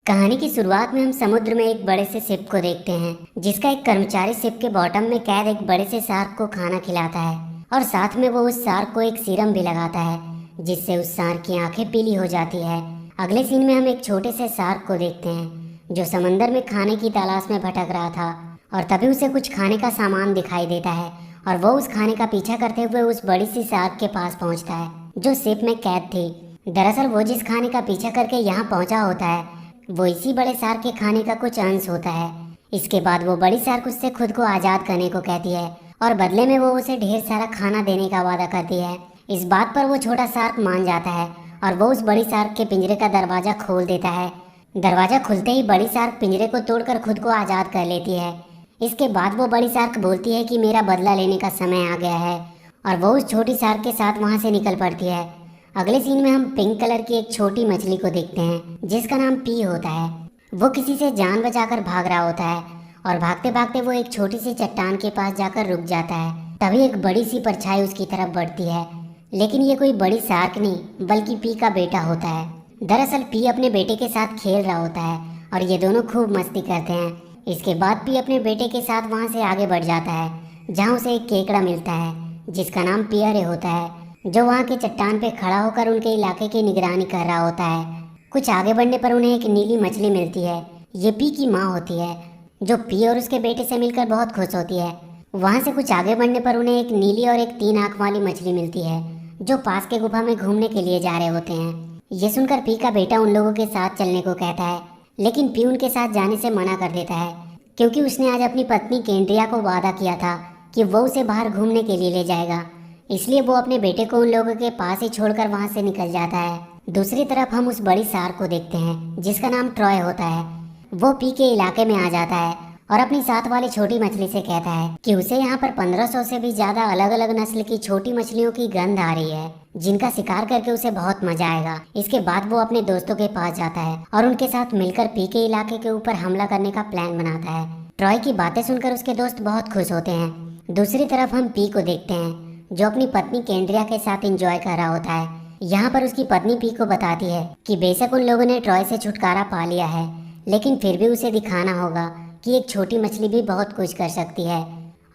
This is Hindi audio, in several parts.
कहानी की शुरुआत में हम समुद्र में एक बड़े से शिप को देखते हैं जिसका एक कर्मचारी शिप के बॉटम में कैद एक बड़े से शार्क को खाना खिलाता है और साथ में वो उस शार्क को एक सीरम भी लगाता है जिससे उस शार्क की आंखें पीली हो जाती है। अगले सीन में हम एक छोटे से शार्क को देखते हैं जो समंदर में खाने की तलाश में भटक रहा था और तभी उसे कुछ खाने का सामान दिखाई देता है और वो उस खाने का पीछा करते हुए उस बड़ी सी शार्क के पास पहुंचता है जो शिप में कैद थी। दरअसल वो जिस खाने का पीछा करके यहाँ पहुंचा होता है वो इसी बड़े शार्क के खाने का कुछ अंश होता है। इसके बाद वो बड़ी शार्क उससे खुद को आज़ाद करने को कहती है और बदले में वो उसे ढेर सारा खाना देने का वादा करती है। इस बात पर वो छोटा शार्क मान जाता है और वो उस बड़ी शार्क के पिंजरे का दरवाज़ा खोल देता है। दरवाज़ा खुलते ही बड़ी शार्क पिंजरे को तोड़कर खुद को आज़ाद कर लेती है। इसके बाद वो बड़ी शार्क बोलती है कि मेरा बदला लेने का समय आ गया है और वो उस छोटी शार्क के साथ वहाँ से निकल पड़ती है। अगले सीन में हम पिंक कलर की एक छोटी मछली को देखते हैं जिसका नाम पी होता है। वो किसी से जान बचाकर भाग रहा होता है और भागते भागते वो एक छोटी सी चट्टान के पास जाकर रुक जाता है। तभी एक बड़ी सी परछाई उसकी तरफ बढ़ती है, लेकिन ये कोई बड़ी शार्क नहीं बल्कि पी का बेटा होता है। दरअसल पी अपने बेटे के साथ खेल रहा होता है और ये दोनों खूब मस्ती करते हैं। इसके बाद पी अपने बेटे के साथ वहाँ से आगे बढ़ जाता है जहाँ उसे एक केकड़ा मिलता है जिसका नाम पियरे होता है, जो वहाँ के चट्टान पे खड़ा होकर उनके इलाके की निगरानी कर रहा होता है। कुछ आगे बढ़ने पर उन्हें एक नीली मछली मिलती है। ये पी की माँ होती है जो पी और उसके बेटे से मिलकर बहुत खुश होती है। वहाँ से कुछ आगे बढ़ने पर उन्हें एक नीली और एक 3 आँख वाली मछली मिलती है जो पास के गुफा में घूमने के लिए जा रहे होते हैं। ये सुनकर पी का बेटा उन लोगों के साथ चलने को कहता है, लेकिन पी उनके साथ जाने से मना कर देता है क्योंकि उसने आज अपनी पत्नी केंद्रिया को वादा किया था कि वो उसे बाहर घूमने के लिए ले जाएगा। इसलिए वो अपने बेटे को उन लोगों के पास ही छोड़कर वहाँ से निकल जाता है। दूसरी तरफ हम उस बड़ी शार्क को देखते हैं जिसका नाम ट्रॉय होता है। वो पी के इलाके में आ जाता है और अपनी साथ वाली छोटी मछली से कहता है कि उसे यहाँ पर 1500 से भी ज्यादा अलग अलग नस्ल की छोटी मछलियों की गंध आ रही है जिनका शिकार करके उसे बहुत मजा आएगा। इसके बाद वो अपने दोस्तों के पास जाता है और उनके साथ मिलकर पी के इलाके के ऊपर हमला करने का प्लान बनाता है। ट्रॉय की बातें सुनकर उसके दोस्त बहुत खुश होते हैं। दूसरी तरफ हम पी को देखते हैं जो अपनी पत्नी केंद्रिया के साथ एंजॉय कर रहा होता है। यहाँ पर उसकी पत्नी पी को बताती है कि बेशक उन लोगों ने ट्रॉय से छुटकारा पा लिया है, लेकिन फिर भी उसे दिखाना होगा कि एक छोटी मछली भी बहुत कुछ कर सकती है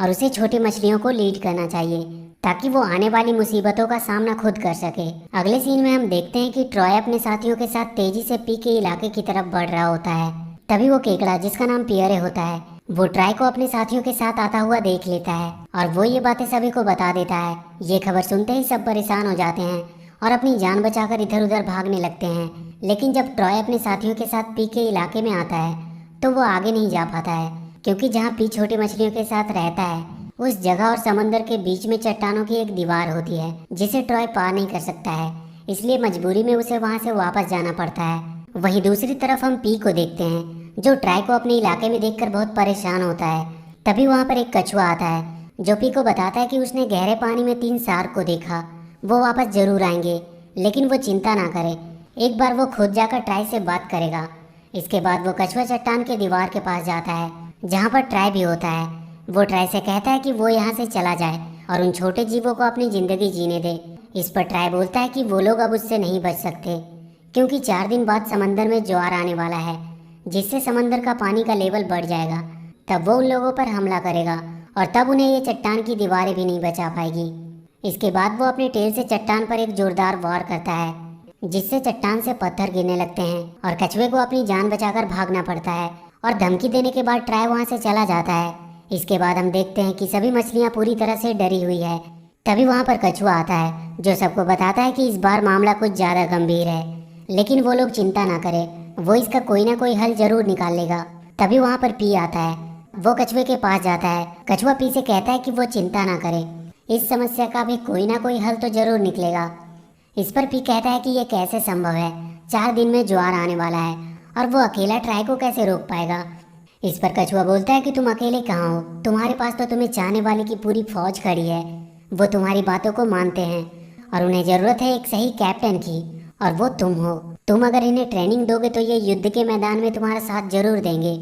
और उसे छोटी मछलियों को लीड करना चाहिए ताकि वो आने वाली मुसीबतों का सामना खुद कर सके। अगले सीन में हम देखते हैं कि ट्रॉय अपने साथियों के साथ तेजी से पी के इलाके की तरफ बढ़ रहा होता है। तभी वो केकड़ा जिसका नाम पियरे होता है वो ट्राई को अपने साथियों के साथ आता हुआ देख लेता है और वो ये बातें सभी को बता देता है। ये खबर सुनते ही सब परेशान हो जाते हैं और अपनी जान बचाकर इधर उधर भागने लगते हैं। लेकिन जब ट्रॉय अपने साथियों के साथ पी के इलाके में आता है तो वो आगे नहीं जा पाता है क्योंकि जहाँ पी छोटी मछलियों के साथ रहता है उस जगह और समंदर के बीच में चट्टानों की एक दीवार होती है जिसे ट्रॉय पार नहीं कर सकता है। इसलिए मजबूरी में उसे वहाँ से वापस जाना पड़ता है। वहीं दूसरी तरफ हम पी को देखते हैं जो ट्राई को अपने इलाके में देखकर बहुत परेशान होता है। तभी वहाँ पर एक कछुआ आता है जो पी को बताता है कि उसने गहरे पानी में 3 शार्क को देखा, वो वापस जरूर आएंगे, लेकिन वो चिंता ना करे, एक बार वो खुद जाकर ट्राई से बात करेगा। इसके बाद वो कछुआ चट्टान के दीवार के पास जाता है जहाँ पर ट्राई भी होता है। वो ट्राई से कहता है कि वो यहाँ से चला जाए और उन छोटे जीवों को अपनी ज़िंदगी जीने दे। इस पर ट्राई बोलता है कि वो लोग अब उससे नहीं बच सकते क्योंकि 4 दिन बाद समंदर में ज्वार आने वाला है जिससे समंदर का पानी का लेवल बढ़ जाएगा। तब वो उन लोगों पर हमला करेगा और तब उन्हें ये चट्टान की दीवारें भी नहीं बचा पाएगी। इसके बाद वो अपने टेल से चट्टान पर एक जोरदार वार करता है जिससे चट्टान से पत्थर गिरने लगते हैं और कछुए को अपनी जान बचाकर भागना पड़ता है और धमकी देने के बाद ट्राई वहाँ से चला जाता है। इसके बाद हम देखते हैं कि सभी मछलियाँ पूरी तरह से डरी हुई है। तभी वहाँ पर कछुआ आता है जो सबको बताता है कि इस बार मामला कुछ ज़्यादा गंभीर है, लेकिन वो लोग चिंता ना करें, वो इसका कोई ना कोई हल जरूर निकाल लेगा। तभी वहाँ पर पी आता है। वो कछुए के पास जाता है। कछुआ पी से कहता है कि वो चिंता ना करे, इस समस्या का भी कोई ना कोई हल तो जरूर निकलेगा। इस पर पी कहता है कि ये कैसे संभव है, 4 दिन में ज्वार आने वाला है और वो अकेला ट्राई को कैसे रोक पाएगा। इस पर कछुआ बोलता है कि तुम अकेले कहाँ हो, तुम्हारे पास तो तुम्हें चाहने वाले की पूरी फौज खड़ी है, वो तुम्हारी बातों को मानते हैं और उन्हें ज़रूरत है एक सही कैप्टन की और वो तुम हो। तुम अगर इन्हें ट्रेनिंग दोगे तो ये युद्ध के मैदान में तुम्हारा साथ जरूर देंगे।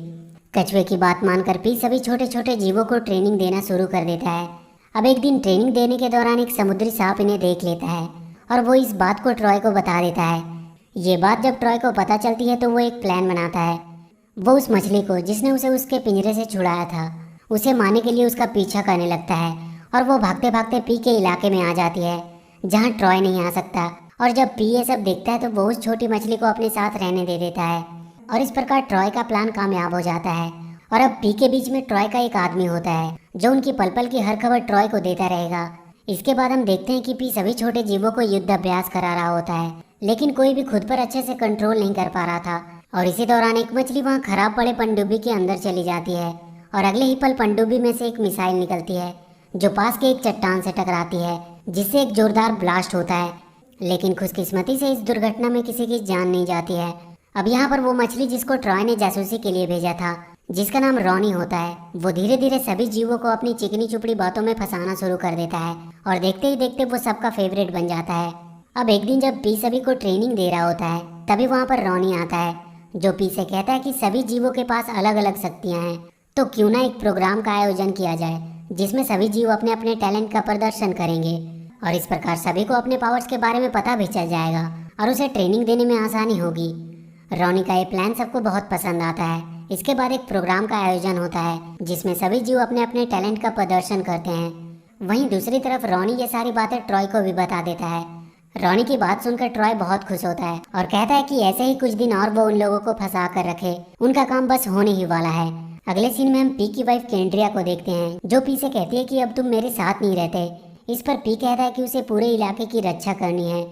कछुए की बात मानकर पी सभी छोटे छोटे जीवों को ट्रेनिंग देना शुरू कर देता है। अब एक दिन ट्रेनिंग देने के दौरान एक समुद्री सांप इन्हें देख लेता है और वो इस बात को ट्रॉय को बता देता है। ये बात जब ट्रॉय को पता चलती है तो वो एक प्लान बनाता है। वो उस मछली को जिसने उसे उसके पिंजरे से छुड़ाया था उसे मारने के लिए उसका पीछा करने लगता है और वो भागते भागते पी के इलाके में आ जाती है जहाँ ट्रॉय नहीं आ सकता। और जब पी ये सब देखता है तो वो उस छोटी मछली को अपने साथ रहने दे देता है और इस प्रकार ट्रॉय का प्लान कामयाब हो जाता है। और अब पी के बीच में ट्रॉय का एक आदमी होता है जो उनकी पल पल की हर खबर ट्रॉय को देता रहेगा। इसके बाद हम देखते हैं कि पी सभी छोटे जीवों को युद्ध अभ्यास करा रहा होता है, लेकिन कोई भी खुद पर अच्छे से कंट्रोल नहीं कर पा रहा था। और इसी दौरान एक मछली वहाँ खराब पड़े पनडुब्बी के अंदर चली जाती है और अगले ही पल पनडुब्बी में से एक मिसाइल निकलती है जो पास के एक चट्टान से टकराती है जिससे एक जोरदार ब्लास्ट होता है। लेकिन खुशकिस्मती से इस दुर्घटना में किसी की जान नहीं जाती है। अब यहाँ पर वो मछली जिसको ट्रॉय ने जासूसी के लिए भेजा था, जिसका नाम रॉनी होता है, वो धीरे धीरे सभी जीवों को अपनी चिकनी चुपड़ी बातों में फंसाना शुरू कर देता है और देखते ही देखते वो सबका फेवरेट बन जाता है। अब एक दिन जब पी सभी को ट्रेनिंग दे रहा होता है तभी वहाँ पर रॉनी आता है जो पी से कहता है कि सभी जीवों के पास अलग अलग शक्तियाँ हैं, तो क्यों ना एक प्रोग्राम का आयोजन किया जाए जिसमें सभी जीव अपने अपने टैलेंट का प्रदर्शन करेंगे और इस प्रकार सभी को अपने पावर्स के बारे में पता भी चल जाएगा और उसे ट्रेनिंग देने में आसानी होगी। रॉनी का ये प्लान सबको बहुत पसंद आता है। इसके बाद एक प्रोग्राम का आयोजन होता है जिसमें सभी जीव अपने अपने टैलेंट का प्रदर्शन करते हैं। वहीं दूसरी तरफ रॉनी ये सारी बातें ट्रॉय को भी बता देता है। रॉनी की बात सुनकर ट्रॉय बहुत खुश होता है और कहता है कि ऐसे ही कुछ दिन और वो उन लोगों को फंसा कर रखे, उनका काम बस होने ही वाला है। अगले सीन में हम पी की वाइफ केंड्रिया को देखते हैं जो पी से कहती है कि अब तुम मेरे साथ नहीं रहते। इस पर पी कहता है कि उसे पूरे इलाके की रक्षा करनी है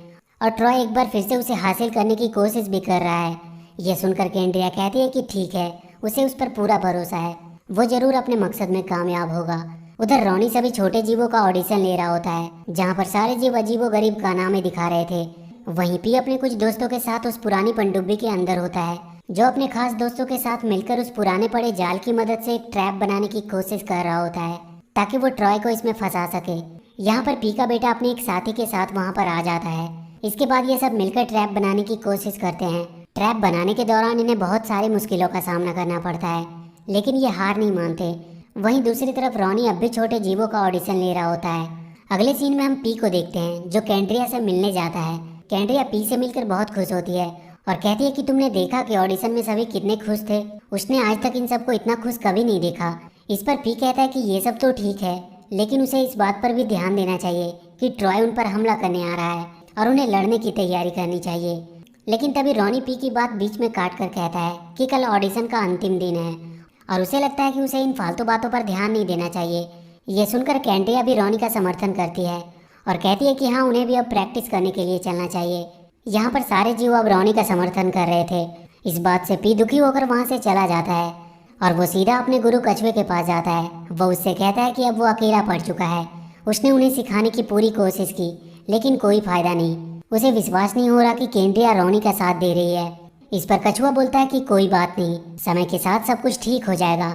और ट्रॉय एक बार फिर से उसे हासिल करने की कोशिश भी कर रहा है। यह सुनकर केंड्रिया कहती है कि ठीक है, उसे उस पर पूरा भरोसा है, वो जरूर अपने मकसद में कामयाब होगा। उधर रॉनी सभी छोटे जीवों का ऑडिशन ले रहा होता है जहाँ पर सारे जीव अजीबो गरीब कारनामे दिखा रहे थे। वहीं पी अपने कुछ दोस्तों के साथ उस पुरानी पनडुब्बी के अंदर होता है जो अपने खास दोस्तों के साथ मिलकर उस पुराने पड़े जाल की मदद से एक ट्रैप बनाने की कोशिश कर रहा होता है ताकि वो ट्रॉय को इसमें फंसा सके। यहाँ पर पी का बेटा अपने एक साथी के साथ वहाँ पर आ जाता है। इसके बाद ये सब मिलकर ट्रैप बनाने की कोशिश करते हैं। ट्रैप बनाने के दौरान इन्हें बहुत सारी मुश्किलों का सामना करना पड़ता है, लेकिन ये हार नहीं मानते। वहीं दूसरी तरफ रॉनी अब भी छोटे जीवों का ऑडिशन ले रहा होता है। अगले सीन में हम पी को देखते हैं जो केंड्रिया से मिलने जाता है। केंड्रिया पी से मिलकर बहुत खुश होती है और कहती है कि तुमने देखा कि ऑडिशन में सभी कितने खुश थे, उसने आज तक इन सबको इतना खुश कभी नहीं देखा। इस पर पी कहता है कि ये सब तो ठीक है, लेकिन उसे इस बात पर भी ध्यान देना चाहिए कि ट्रॉय उन पर हमला करने आ रहा है और उन्हें लड़ने की तैयारी करनी चाहिए। लेकिन तभी रॉनी पी की बात बीच में काट कर कहता है कि कल ऑडिशन का अंतिम दिन है और उसे लगता है कि उसे इन फालतू बातों पर ध्यान नहीं देना चाहिए। ये सुनकर केंड्रिया भी रॉनी का समर्थन करती है और कहती है कि हाँ, उन्हें भी अब प्रैक्टिस करने के लिए चलना चाहिए। यहाँ पर सारे जीव अब रॉनी का समर्थन कर रहे थे। इस बात से पी दुखी होकर वहाँ से चला जाता है और वो सीधा अपने गुरु कछुए के पास जाता है। वो उससे कहता है कि अब वो अकेला पड़ चुका है। उसने उन्हें सिखाने की पूरी कोशिश की, लेकिन कोई फायदा नहीं। उसे विश्वास नहीं हो रहा कि केंड्रिया रॉनी का साथ दे रही है। इस पर कछुआ बोलता है कि कोई बात नहीं, समय के साथ सब कुछ ठीक हो जाएगा।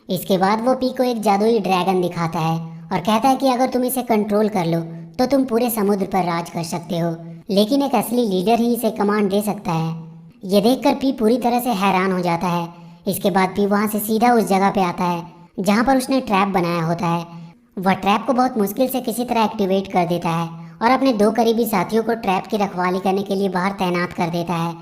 इसके बाद वो पी को एक जादुई ड्रैगन दिखाता है और कहता है कि अगर तुम इसे कंट्रोल कर लो तो तुम पूरे समुद्र पर राज कर सकते हो, लेकिन एक असली लीडर ही इसे कमांड दे सकता है। ये देखकर पी पूरी तरह से हैरान हो जाता है। इसके बाद पी वहाँ से सीधा उस जगह पे आता है जहाँ पर उसने ट्रैप बनाया होता है। वह ट्रैप को बहुत मुश्किल से किसी तरह एक्टिवेट कर देता है और अपने दो करीबी साथियों को ट्रैप की रखवाली करने के लिए बाहर तैनात कर देता है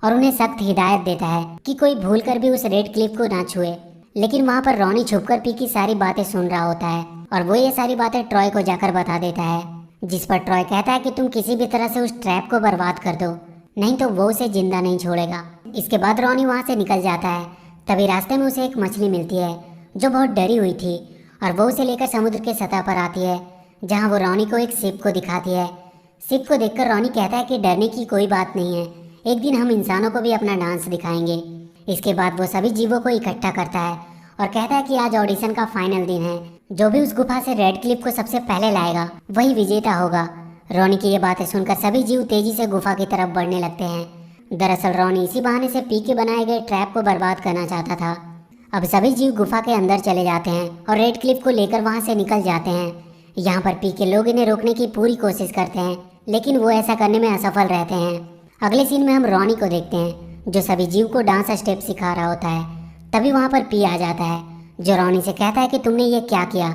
और उन्हें सख्त हिदायत देता है कि कोई भूल कर भी उस रेड क्लिफ को ना छुए। लेकिन वहाँ पर रॉनी छुपकर पी की सारी बातें सुन रहा होता है और वो ये सारी बातें ट्रॉय को जाकर बता देता है, जिस पर ट्रॉय कहता है कि तुम किसी भी तरह से उस ट्रैप को बर्बाद कर दो, नहीं तो वो उसे जिंदा नहीं छोड़ेगा। इसके बाद रॉनी वहाँ से निकल जाता है। तभी रास्ते में उसे एक मछली मिलती है जो बहुत डरी हुई थी और वो उसे लेकर समुद्र के सतह पर आती है जहाँ वो रॉनी को एक शिप को दिखाती है। शिप को देखकर रॉनी कहता है कि डरने की कोई बात नहीं है, एक दिन हम इंसानों को भी अपना डांस दिखाएंगे। इसके बाद वो सभी जीवों को इकट्ठा करता है और कहता है कि आज ऑडिशन का फाइनल दिन है, जो भी उस गुफा से रेड क्लिफ को सबसे पहले लाएगा वही विजेता होगा। रॉनी की ये बातें सुनकर सभी जीव तेजी से गुफा की तरफ बढ़ने लगते हैं। दरअसल रॉनी इसी बहाने से पी के बनाए गए ट्रैप को बर्बाद करना चाहता था। अब सभी जीव गुफा के अंदर चले जाते हैं और रेड क्लिफ को लेकर वहां से निकल जाते हैं। यहाँ पर पी के लोग इन्हें रोकने की पूरी कोशिश करते हैं, लेकिन वो ऐसा करने में असफल रहते हैं। अगले सीन में हम रॉनी को देखते हैं जो सभी जीव को डांस स्टेप सिखा रहा होता है। तभी वहाँ पर पी आ जाता है जो रॉनी से कहता है कि तुमने ये क्या किया,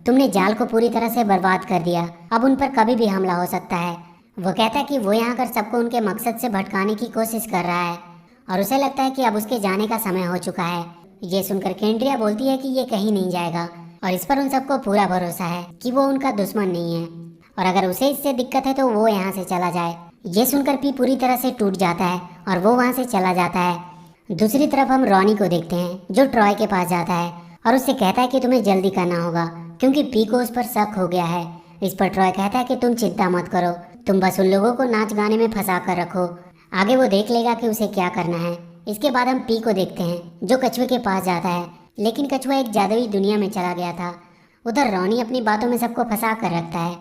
तुमने जाल को पूरी तरह से बर्बाद कर दिया, अब उन पर कभी भी हमला हो सकता है। वो कहता है कि वो यहाँ कर सबको उनके मकसद से भटकाने की कोशिश कर रहा है और उसे लगता है कि अब उसके जाने का समय हो चुका है। ये सुनकर केंड्रिया बोलती है कि ये कहीं नहीं जाएगा और इस पर उन सबको पूरा भरोसा है कि वो उनका दुश्मन नहीं है और अगर उसे इससे दिक्कत है तो वो यहाँ से चला जाए। ये सुनकर पी पूरी तरह से टूट जाता है और वो वहाँ से चला जाता है। दूसरी तरफ हम रॉनी को देखते हैं जो ट्रॉय के पास जाता है और उससे कहता है कि तुम्हें जल्दी करना होगा क्योंकि पी को उस पर शक हो गया है। इस पर ट्रॉय कहता है कि तुम चिंता मत करो, तुम बस उन लोगों को नाच गाने में फंसा कर रखो, आगे वो देख लेगा कि उसे क्या करना है। इसके बाद हम पी को देखते हैं जो कछुए के पास जाता है, लेकिन कछुआ एक जादुई दुनिया में चला गया था। उधर रॉनी अपनी बातों में सबको फंसा कर रखता है।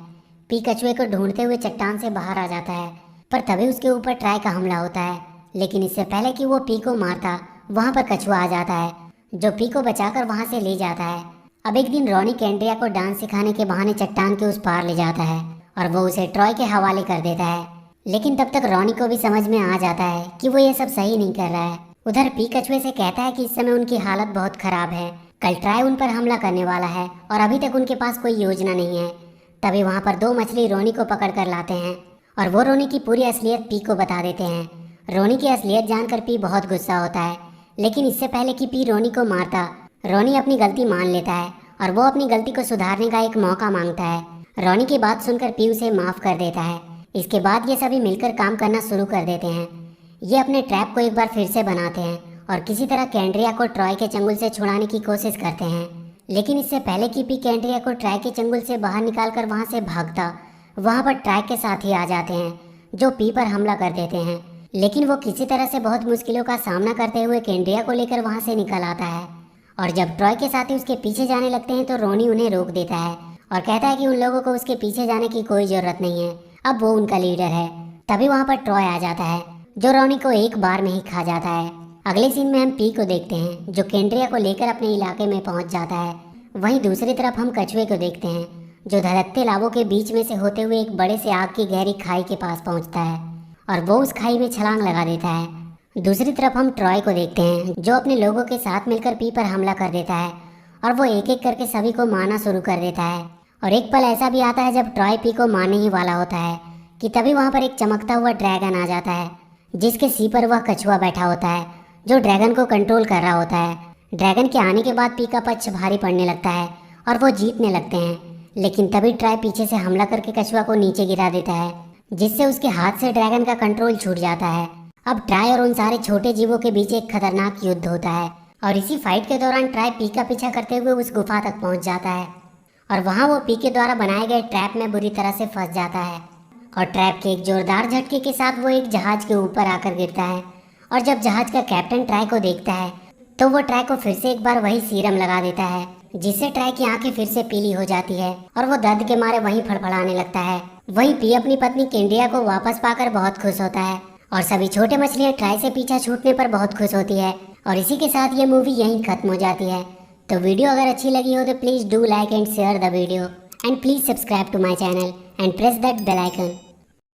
पी कछुए को ढूंढते हुए चट्टान से बाहर आ जाता है, पर तभी उसके ऊपर ट्राई का हमला होता है। लेकिन इससे पहले कि वो पी को मारता, वहाँ पर कछुआ आ जाता है जो पी को बचाकर वहाँ से ले जाता है। अब एक दिन रॉनी केंड्रिया को डांस सिखाने के बहाने चट्टान के उस पार ले जाता है और वो उसे ट्रॉय के हवाले कर देता है। लेकिन तब तक रॉनी को भी समझ में आ जाता है कि वो ये सब सही नहीं कर रहा है। उधर पी कछुए से कहता है कि इस समय उनकी हालत बहुत खराब है, कल ट्राई उन पर हमला करने वाला है और अभी तक उनके पास कोई योजना नहीं है। तभी वहाँ पर दो मछली रोनी को पकड़ कर लाते हैं और वो रोनी की पूरी असलियत पी को बता देते हैं। रोनी की असलियत जानकर पी बहुत गुस्सा होता है, लेकिन इससे पहले कि पी रोनी को मारता, रोनी अपनी गलती मान लेता है और वो अपनी गलती को सुधारने का एक मौका मांगता है। रोनी की बात सुनकर पी उसे माफ कर देता है। इसके बाद ये सभी मिलकर काम करना शुरू कर देते हैं। ये अपने ट्रैप को एक बार फिर से बनाते हैं और किसी तरह केंड्रिया को ट्रॉय के चंगुल से छुड़ाने की कोशिश करते हैं। लेकिन इससे पहले कि पी केंड्रिया को ट्रैक के चंगुल से बाहर निकालकर वहां से भागता, वहां पर ट्रैक के साथ ही आ जाते हैं जो पी पर हमला कर देते हैं। लेकिन वो किसी तरह से बहुत मुश्किलों का सामना करते हुए केंड्रिया को लेकर वहां से निकल आता है और जब ट्रॉय के साथी उसके पीछे जाने लगते हैं तो रोनी उन्हें रोक देता है और कहता है कि उन लोगों को उसके पीछे जाने की कोई जरूरत नहीं है, अब वो उनका लीडर है। तभी वहाँ पर ट्रॉय आ जाता है जो रोनी को एक बार में ही खा जाता है। अगले सीन में हम पी को देखते हैं जो केंड्रिया को लेकर अपने इलाके में पहुंच जाता है। वहीं दूसरी तरफ हम कछुए को देखते हैं जो धधकते लावों के बीच में से होते हुए एक बड़े से आग की गहरी खाई के पास पहुंचता है और वो उस खाई में छलांग लगा देता है। दूसरी तरफ हम ट्रॉय को देखते हैं जो अपने लोगों के साथ मिलकर पी पर हमला कर देता है और वो एक एक करके सभी को मारना शुरू कर देता है। और एक पल ऐसा भी आता है जब ट्रॉय पी को मारने ही वाला होता है कि तभी वहाँ पर एक चमकता हुआ ड्रैगन आ जाता है जिसके सिर पर वह कछुआ बैठा होता है जो ड्रैगन को कंट्रोल कर रहा होता है। ड्रैगन के आने के बाद पी का पक्ष भारी पड़ने लगता है और वो जीतने लगते हैं। लेकिन तभी ट्राई पीछे से हमला करके कछुआ को नीचे गिरा देता है जिससे उसके हाथ से ड्रैगन का कंट्रोल छूट जाता है। अब ट्राई और उन सारे छोटे जीवों के बीच एक खतरनाक युद्ध होता है और इसी फाइट के दौरान ट्राई पी का पीछा करते हुए उस गुफा तक पहुंच जाता है और वहां वो पी के द्वारा बनाए गए ट्रैप में बुरी तरह से फंस जाता है और ट्रैप के एक जोरदार झटके के साथ वो एक जहाज के ऊपर आकर गिरता है। और जब जहाज का कैप्टन ट्राई को देखता है तो वो ट्राई को फिर से एक बार वही सीरम लगा देता है जिससे ट्राई की आंखें फिर से पीली हो जाती है और वो दर्द के मारे वहीं फड़फड़ाने लगता है। वहीं पी अपनी पत्नी केंड्रिया को वापस पाकर बहुत खुश होता है और सभी छोटे मछलियां ट्राई से पीछा छूटने पर बहुत खुश होती है। और इसी के साथ ये मूवी यहीं खत्म हो जाती है। तो वीडियो अगर अच्छी लगी हो तो please do like and share the video and please subscribe to my channel and press that bell icon.